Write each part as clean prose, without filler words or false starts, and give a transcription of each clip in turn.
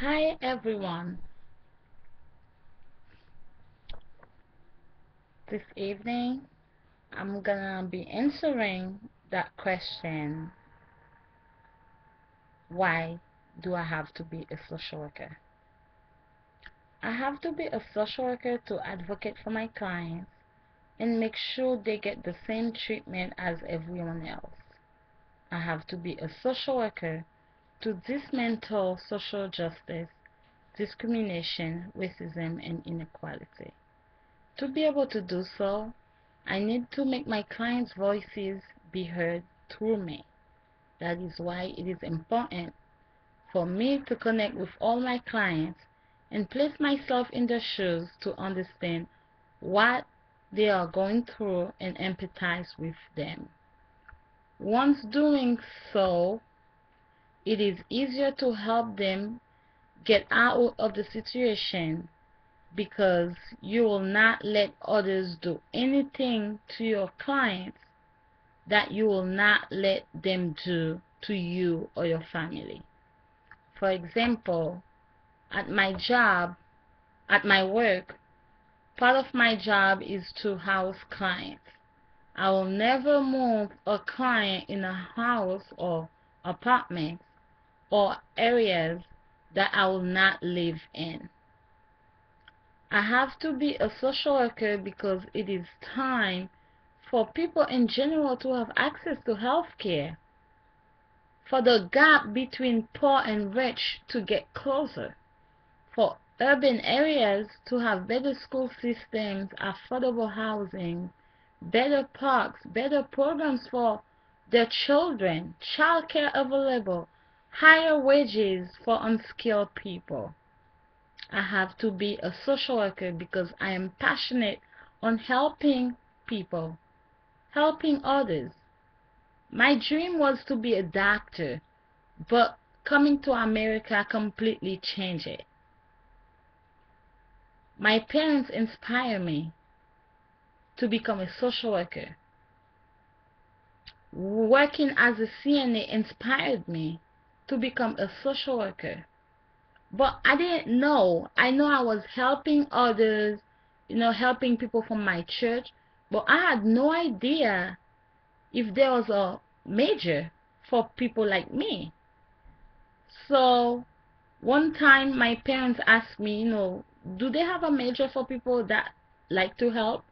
Hi everyone. This evening I'm gonna be answering that question, why do I have to be a social worker? I have to be a social worker to advocate for my clients and make sure they get the same treatment as everyone else. I have to be a social worker to dismantle social justice, discrimination, racism, and inequality. To be able to do so, I need to make my clients' voices be heard through me. That is why it is important for me to connect with all my clients and place myself in their shoes to understand what they are going through and empathize with them. Once doing so, it is easier to help them get out of the situation because you will not let others do anything to your clients that you will not let them do to you or your family. For example, at my job, at my work, part of my job is to house clients. I will never move a client in a house or apartment or areas that I will not live in. I have to be a social worker because it is time for people in general to have access to health care, for the gap between poor and rich to get closer, for urban areas to have better school systems, affordable housing, better parks, better programs for their children, childcare available, higher wages for unskilled people. I have to be a social worker because I am passionate on helping people, helping others. My dream was to be a doctor, but coming to America completely changed it. My parents inspired me to become a social worker. Working as a CNA inspired me to become a social worker. But I didn't know. I know I was helping others, helping people from my church, but I had no idea if there was a major for people like me. So one time my parents asked me, do they have a major for people that like to help?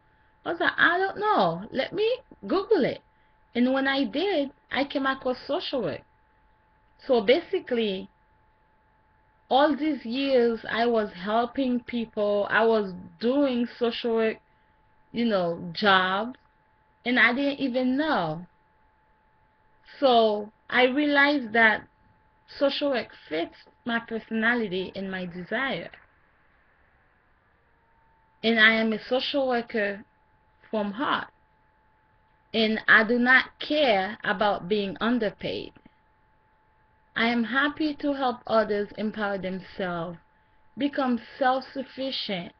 I was like, I don't know. Let me Google it. And when I did, I came across social work. So basically, all these years I was helping people, I was doing social work, jobs, and I didn't even know. So I realized that social work fits my personality and my desire. And I am a social worker from heart. And I do not care about being underpaid. I am happy to help others empower themselves, become self-sufficient,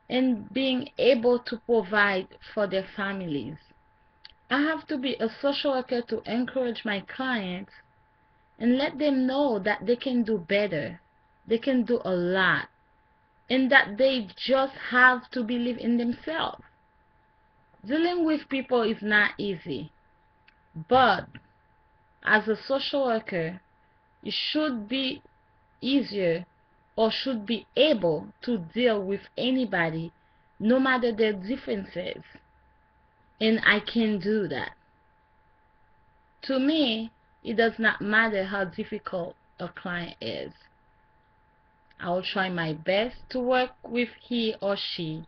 and being able to provide for their families. I have to be a social worker to encourage my clients and let them know that they can do better, they can do a lot, and that they just have to believe in themselves. Dealing with people is not easy, but as a social worker, you should be easier or should be able to deal with anybody, no matter their differences. And I can do that. To me, it does not matter how difficult a client is. I will try my best to work with he or she,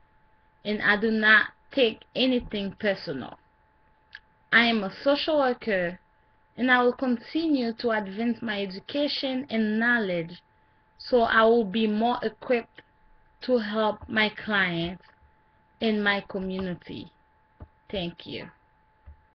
and I do not take anything personal. I am a social worker, and I will continue to advance my education and knowledge so I will be more equipped to help my clients in my community. Thank you.